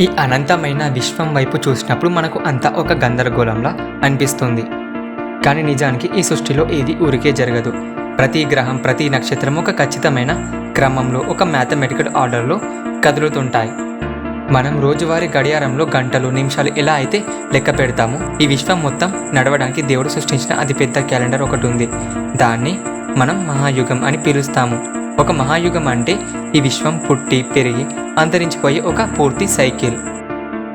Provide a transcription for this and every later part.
ఈ అనంతమైన విశ్వం వైపు చూసినప్పుడు మనకు అంతా ఒక గందరగోళంలా అనిపిస్తుంది. కానీ నిజానికి ఈ సృష్టిలో ఏది ఊరికే జరగదు. ప్రతి గ్రహం, ప్రతి నక్షత్రం ఒక ఖచ్చితమైన క్రమంలో, ఒక మ్యాథమెటికల్ ఆర్డర్లో కదులుతుంటాయి. మనం రోజువారీ గడియారంలో గంటలు, నిమిషాలు ఎలా అయితే లెక్క పెడతామో, ఈ విశ్వం మొత్తం నడవడానికి దేవుడు సృష్టించిన అతిపెద్ద క్యాలెండర్ ఒకటి ఉంది. దాన్ని మనం మహాయుగం అని పిలుస్తాము. ఒక మహాయుగం అంటే ఈ విశ్వం పుట్టి పెరిగి అంతరించిపోయే ఒక పూర్తి సైకిల్.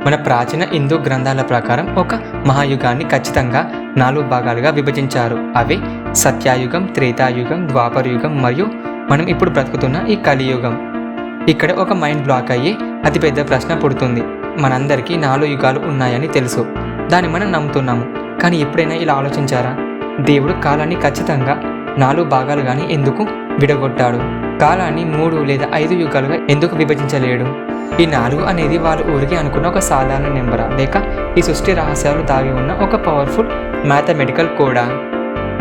మన ప్రాచీన హిందూ గ్రంథాల ప్రకారం ఒక మహాయుగాన్ని ఖచ్చితంగా 4 భాగాలుగా విభజించారు. అవి సత్యయుగం, త్రేతాయుగం, ద్వాపరయుగం మరియు మనం ఇప్పుడు బ్రతుకుతున్న ఈ కలియుగం. ఇక్కడ ఒక మైండ్ బ్లాక్ అయ్యే అతిపెద్ద ప్రశ్న పుడుతుంది. మనందరికీ 4 యుగాలు ఉన్నాయని తెలుసు, దాన్ని మనం నమ్ముతున్నాము. కానీ ఎప్పుడైనా ఇలా ఆలోచించారా? దేవుడు కాలాన్ని ఖచ్చితంగా 4 భాగాలుగానే ఎందుకు విడగొట్టాడు? కాలాన్ని 3 లేదా 5 యుగాలుగా ఎందుకు విభజించలేడు? ఈ 4 అనేది వాళ్ళు ఊరికి అనుకున్న ఒక సాధారణ నెంబరా, లేక ఈ సృష్టి రహస్యాలు దాగి ఉన్న ఒక పవర్ఫుల్ మ్యాథమెటికల్ కోడా?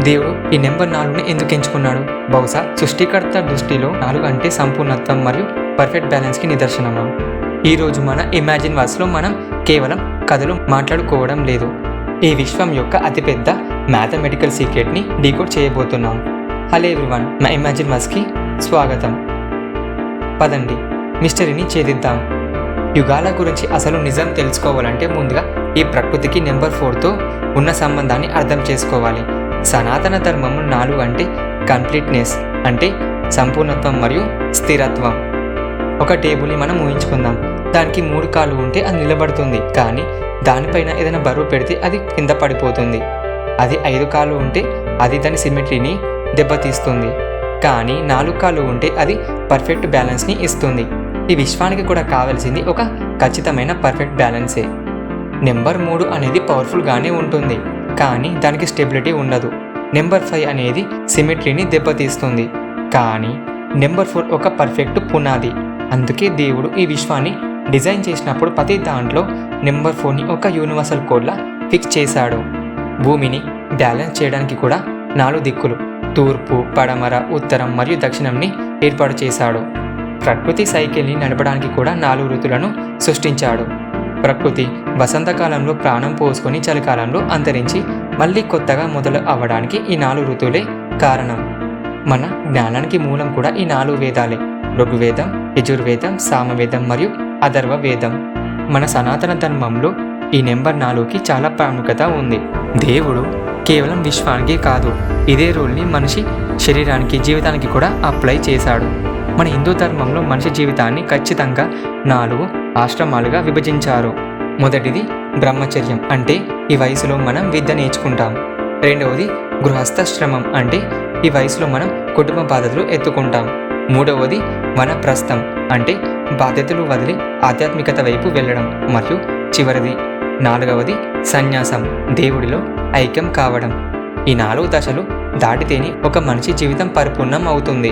దేవుడు ఈ నెంబర్ 4ని ఎందుకు ఎంచుకున్నాడు? బహుశా సృష్టికర్త దృష్టిలో 4 అంటే సంపూర్ణత్వం మరియు పర్ఫెక్ట్ బ్యాలెన్స్కి నిదర్శనమా? ఈరోజు మన ఇమాజిన్ వర్స్లో మనం కేవలం కథలు మాట్లాడుకోవడం లేదు, ఈ విశ్వం యొక్క అతిపెద్ద మ్యాథమెటికల్ సీక్రెట్ని డీకోడ్ చేయబోతున్నాం. హలో ఎవ్రీవన్, మా ఇమాజిన్ వర్స్కి స్వాగతం. పదండి మిస్టరీని ఛేదిద్దాం. యుగాల గురించి అసలు నిజం తెలుసుకోవాలంటే ముందుగా ఈ ప్రకృతికి నెంబర్ 4తో ఉన్న సంబంధాన్ని అర్థం చేసుకోవాలి. సనాతన ధర్మం 4 అంటే కంప్లీట్నెస్, అంటే సంపూర్ణత్వం మరియు స్థిరత్వం. ఒక టేబుల్ని మనం ఊహించుకుందాం. దానికి 3 కాళ్ళు ఉంటే అది నిలబడుతుంది, కానీ దానిపైన ఏదైనా బరువు పెడితే అది కింద పడిపోతుంది. అది 5 కాళ్ళు ఉంటే అది దాని సిమెట్రీని దెబ్బతీస్తుంది, కానీ 4 కాళ్ళు ఉంటే అది పర్ఫెక్ట్ బ్యాలెన్స్ని ఇస్తుంది. ఈ విశ్వానికి కూడా కావాల్సింది ఒక ఖచ్చితమైన పర్ఫెక్ట్ బ్యాలెన్సే. నెంబర్ 3 అనేది పవర్ఫుల్గానే ఉంటుంది, కానీ దానికి స్టెబిలిటీ ఉండదు. నెంబర్ 5 అనేది సిమెట్రీని దెబ్బతీస్తుంది, కానీ నెంబర్ 4 ఒక పర్ఫెక్ట్ పునాది. అందుకే దేవుడు ఈ విశ్వాన్ని డిజైన్ చేసినప్పుడు ప్రతి దాంట్లో నెంబర్ 4ని ఒక యూనివర్సల్ కోడ్లా ఫిక్స్ చేశాడు. భూమిని బ్యాలెన్స్ చేయడానికి కూడా 4 దిక్కులు, తూర్పు, పడమర, ఉత్తరం మరియు దక్షిణంని ఏర్పాటు చేశాడు. ప్రకృతి సైకిల్ని నడపడానికి కూడా 4 ఋతువులను సృష్టించాడు. ప్రకృతి వసంతకాలంలో ప్రాణం పోసుకొని చలికాలంలో అంతరించి మళ్ళీ కొత్తగా మొదలు అవ్వడానికి ఈ 4 ఋతువులే కారణం. మన జ్ఞానానికి మూలం కూడా ఈ 4 వేదాలే: ఋగ్వేదం, యజుర్వేదం, సామవేదం మరియు అథర్వ వేదం. మన సనాతన ధర్మంలో ఈ నెంబర్ 4కి చాలా ప్రాముఖ్యత ఉంది. దేవుడు కేవలం విశ్వానికి కాదు, ఇదే రూల్ని మనిషి శరీరానికి, జీవితానికి కూడా అప్లై చేశాడు. మన హిందూ ధర్మంలో మనిషి జీవితాన్ని ఖచ్చితంగా 4 ఆశ్రమాలుగా విభజించారు. మొదటిది బ్రహ్మచర్యం, అంటే ఈ వయసులో మనం విద్య నేర్చుకుంటాం. రెండవది గృహస్థశ్రమం, అంటే ఈ వయసులో మనం కుటుంబ బాధ్యతలు ఎత్తుకుంటాం. మూడవది వనప్రస్థం, అంటే బాధ్యతలు వదిలి ఆధ్యాత్మికత వైపు వెళ్ళడం. మరియు చివరిది 4వది సన్యాసం, దేవుడిలో ఐక్యం కావడం. ఈ 4 దశలు దాటితేనే ఒక మనిషి జీవితం పరిపూర్ణం అవుతుంది.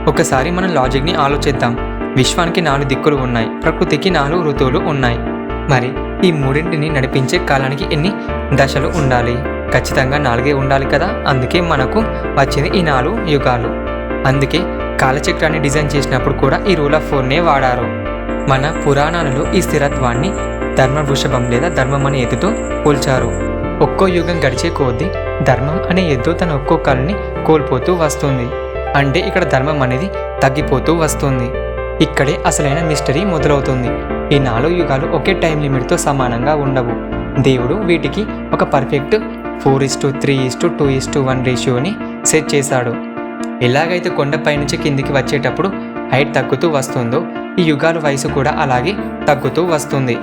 ఒకసారి మనం లాజిక్ని ఆలోచిద్దాం. విశ్వానికి 4 దిక్కులు ఉన్నాయి, ప్రకృతికి 4 ఋతువులు ఉన్నాయి. మరి ఈ మూడింటిని నడిపించే కాలానికి ఎన్ని దశలు ఉండాలి? ఖచ్చితంగా 4 ఉండాలి కదా. అందుకే మనకు వచ్చింది ఈ 4 యుగాలు. అందుకే కాలచక్రాన్ని డిజైన్ చేసినప్పుడు కూడా ఈ రూల్ ఆఫ్ 4నే వాడారు. మన పురాణాలలో ఈ స్థిరత్వాన్ని ధర్మ వృషభం లేదా ధర్మం అనే ఎద్దుతో పోల్చారు. ఒక్కో యుగం గడిచే కొద్దీ ధర్మం అనే ఎద్దు తన ఒక్కో కాలుని కోల్పోతూ వస్తుంది. అంటే ఇక్కడ ధర్మం అనేది తగ్గిపోతూ వస్తుంది. ఇక్కడే అసలైన మిస్టరీ మొదలవుతుంది. ఈ 4 యుగాలు ఒకే టైం లిమిట్తో సమానంగా ఉండవు. దేవుడు వీటికి ఒక పర్ఫెక్ట్ 4:3:2:1 రేషియోని సెట్ చేశాడు. ఎలాగైతే కొండపై నుంచి కిందికి వచ్చేటప్పుడు హైట్ తగ్గుతూ వస్తుందో, ఈ యుగాల వయసు కూడా అలాగే తగ్గుతూ వస్తుంది.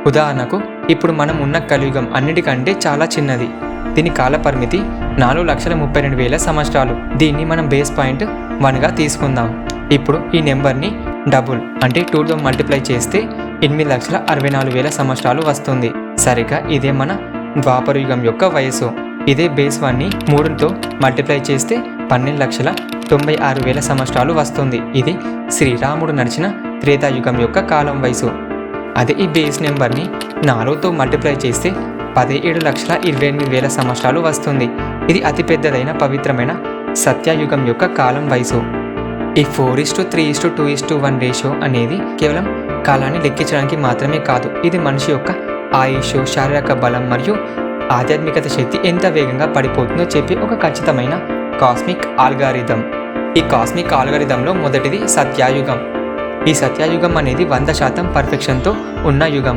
ఉదాహరణకు ఇప్పుడు మనం ఉన్న కలియుగం అన్నిటికంటే చాలా చిన్నది. దీని కాల పరిమితి 4,32,000 సంవత్సరాలు. దీన్ని మనం బేస్ పాయింట్ 1గా తీసుకుందాం. ఇప్పుడు ఈ నెంబర్ని డబుల్ అంటే 2తో మల్టిప్లై చేస్తే 8,64,000 సంవత్సరాలు వస్తుంది. సరిగా ఇదే మన ద్వాపరయుగం యొక్క వయసు. ఇదే బేస్ 1ని 3తో మల్టిప్లై చేస్తే 12,96,000 సంవత్సరాలు వస్తుంది. ఇది శ్రీరాముడు నడిచిన త్రేతాయుగం యొక్క కాలం వయసు. అదే ఈ బేస్ నెంబర్ని 4తో మల్టిప్లై చేస్తే 17,28,000 సంవత్సరాలు వస్తుంది. ఇది అతిపెద్దదైన పవిత్రమైన సత్యయుగం యొక్క కాలం వయసు. ఈ 4:3:2:1 రేషియో అనేది కేవలం కాలాన్ని లెక్కించడానికి మాత్రమే కాదు, ఇది మనిషి యొక్క ఆయుష్, శారీరక బలం మరియు ఆధ్యాత్మికత శక్తి ఎంత వేగంగా పడిపోతుందో చెప్పే ఒక ఖచ్చితమైన కాస్మిక్ ఆల్గారిథం. ఈ కాస్మిక్ ఆల్గారిథంలో మొదటిది సత్యాయుగం. ఈ సత్యాయుగం అనేది 100% పర్ఫెక్షన్తో ఉన్న యుగం.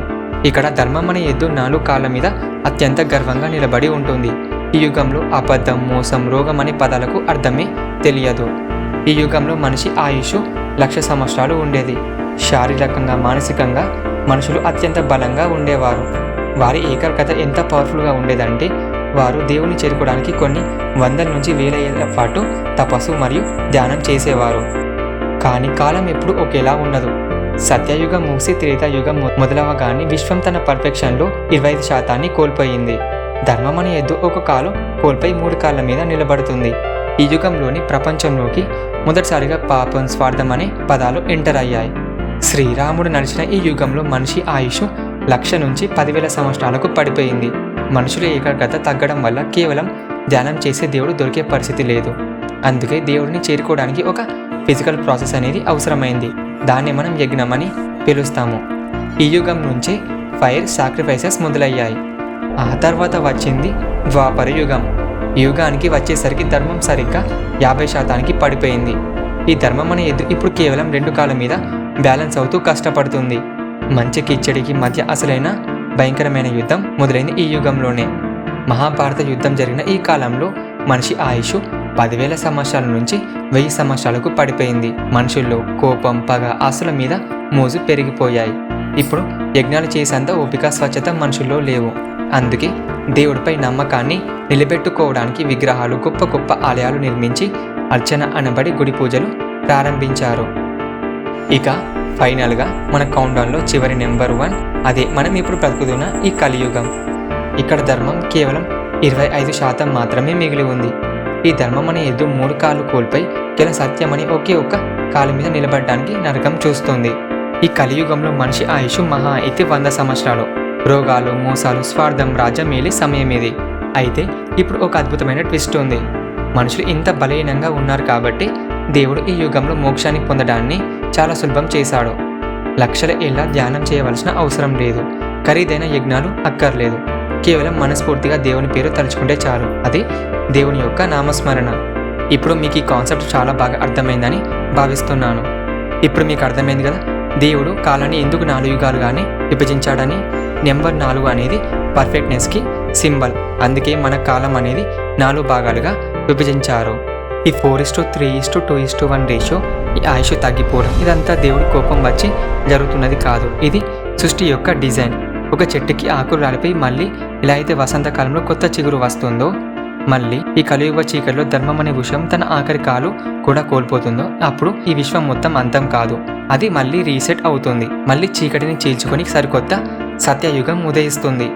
ఇక్కడ ధర్మం అనే ఎద్దు 4 కాళ్ళ మీద అత్యంత గర్వంగా నిలబడి ఉంటుంది. ఈ యుగంలో అబద్ధం, మోసం, రోగం అనే పదాలకు అర్థమే తెలియదు. ఈ యుగంలో మనిషి ఆయుష్ 1,00,000 సంవత్సరాలు ఉండేది. శారీరకంగా, మానసికంగా మనుషులు అత్యంత బలంగా ఉండేవారు. వారి ఏకాగ్రత ఎంత పవర్ఫుల్గా ఉండేదంటే వారు దేవుని చేరుకోవడానికి కొన్ని వందల నుంచి వేల ఏళ్ల పాటు తపస్సు మరియు ధ్యానం చేసేవారు. కానీ కాలం ఎప్పుడు ఒకేలా ఉండదు. సత్యయుగం ముగిసి త్రేతాయుగం మొదలవగానే విశ్వం తన పర్ఫెక్షన్లో 25% కోల్పోయింది. ధర్మం అనే ఎద్దు ఒక కాలు కోల్పోయి 3 కాళ్ళ మీద నిలబడుతుంది. ఈ యుగంలోని ప్రపంచంలోకి మొదటిసారిగా పాపం, స్వార్థం అనే పదాలు ఎంటర్ అయ్యాయి. శ్రీరాముడు నడిచిన ఈ యుగంలో మనిషి ఆయుష్ 1,00,000 నుంచి 10,000 సంవత్సరాలకు పడిపోయింది. మనుషుల ఏకాగ్రత తగ్గడం వల్ల కేవలం ధ్యానం చేసే దేవుడు దొరికే పరిస్థితి లేదు. అందుకే దేవుడిని చేరుకోవడానికి ఒక ఫిజికల్ ప్రాసెస్ అనేది అవసరమైంది. దాన్ని మనం యజ్ఞం అని పిలుస్తాము. ఈ యుగం నుంచే ఫైర్ సాక్రిఫైసెస్ మొదలయ్యాయి. ఆ తర్వాత వచ్చింది ద్వాపర యుగం. ఈ యుగానికి వచ్చేసరికి ధర్మం సరిగ్గా 50% పడిపోయింది. ఈ ధర్మం అనే ఎద్దు ఇప్పుడు కేవలం 2 కాళ్ళ మీద బ్యాలెన్స్ అవుతూ కష్టపడుతుంది. మంచికి చెడుకి మధ్య అసలైన భయంకరమైన యుద్ధం మొదలైంది ఈ యుగంలోనే. మహాభారత యుద్ధం జరిగిన ఈ కాలంలో మనిషి ఆయుష్ 10,000 సంవత్సరాల నుంచి 1000 సంవత్సరాలకు పడిపోయింది. మనుషుల్లో కోపం, పగ, ఆశల మీద మోజు పెరిగిపోయాయి. ఇప్పుడు యజ్ఞాలు చేసేంత ఓపిక, స్వచ్ఛత మనుషుల్లో లేవు. అందుకే దేవుడిపై నమ్మకాన్ని నిలబెట్టుకోవడానికి విగ్రహాలు, గొప్ప గొప్ప ఆలయాలు నిర్మించి అర్చన అనబడి గుడి పూజలు ప్రారంభించారు. ఇక ఫైనల్గా మన కౌంట్డౌన్లో చివరి నెంబర్ 1, అదే మనం ఇప్పుడు బ్రతుకుతున్న ఈ కలియుగం. ఇక్కడ ధర్మం కేవలం 25% మాత్రమే మిగిలి ఉంది. ఈ ధర్మం అనే ఎద్దు 3 కాళ్ళు కోల్పోయి కేవలం సత్యం అనే ఒకే ఒక్క కాలు మీద నిలబడడానికి నరకం చూస్తుంది. ఈ కలియుగంలో మనిషి ఆయుష్ మహా అయితే 100 సంవత్సరాలు. రోగాలు, మోసాలు, స్వార్థం రాజ్యం మేలే సమయం ఇది. అయితే ఇప్పుడు ఒక అద్భుతమైన ట్విస్ట్ ఉంది. మనుషులు ఇంత బలహీనంగా ఉన్నారు కాబట్టి దేవుడు ఈ యుగంలో మోక్షాన్ని పొందడాన్ని చాలా సులభం చేశాడు. లక్షల ఏళ్ళ ధ్యానం చేయవలసిన అవసరం లేదు. ఖరీదైన యజ్ఞాలు అక్కర్లేదు. కేవలం మనస్ఫూర్తిగా దేవుని పేరు తలుచుకుంటే చాలు. అది దేవుని యొక్క నామస్మరణ. ఇప్పుడు మీకు ఈ కాన్సెప్ట్ చాలా బాగా అర్థమైందని భావిస్తున్నాను. ఇప్పుడు మీకు అర్థమైంది కదా, దేవుడు కాలాన్ని ఎందుకు 4 యుగాలుగానే విభజించాడని. నెంబర్ 4 అనేది పర్ఫెక్ట్నెస్కి సింబల్. అందుకే మన కాలం అనేది 4 భాగాలుగా విభజించారు. ఈ 4:3:2:1 రేషియో, ఈ ఆయుష్ తగ్గిపోవడం, ఇదంతా దేవుడి కోపం వచ్చి జరుగుతున్నది కాదు. ఇది సృష్టి యొక్క డిజైన్. ఒక చెట్టుకి ఆకులు రాలిపోయి మళ్ళీ ఇలా అయితే వసంతకాలంలో కొత్త చిగురు వస్తుందో, మళ్ళీ ఈ కలియుగ చీకటిలో ధర్మం అనే విషయం తన ఆఖరి కాలు కూడా కోల్పోతుందో, అప్పుడు ఈ విశ్వం మొత్తం అంతం కాదు, అది మళ్ళీ రీసెట్ అవుతుంది. మళ్ళీ చీకటిని చీల్చుకొని సరికొత్త సత్యయుగం ఉదయిస్తుంది.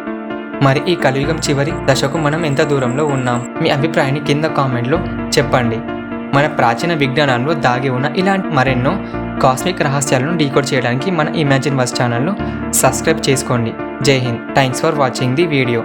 మరి ఈ కలియుగం చివరి దశకు మనం ఎంత దూరంలో ఉన్నాం? మీ అభిప్రాయాన్ని కింద కామెంట్లో చెప్పండి. మన ప్రాచీన విజ్ఞానంలో దాగి ఉన్న ఇలాంటి మరెన్నో కాస్మిక్ రహస్యాలను డీకోడ్ చేయడానికి మన ఇమాజిన్ వర్స్ ఛానల్ను సబ్స్క్రైబ్ చేసుకోండి. జై Hind. Thanks for watching the video.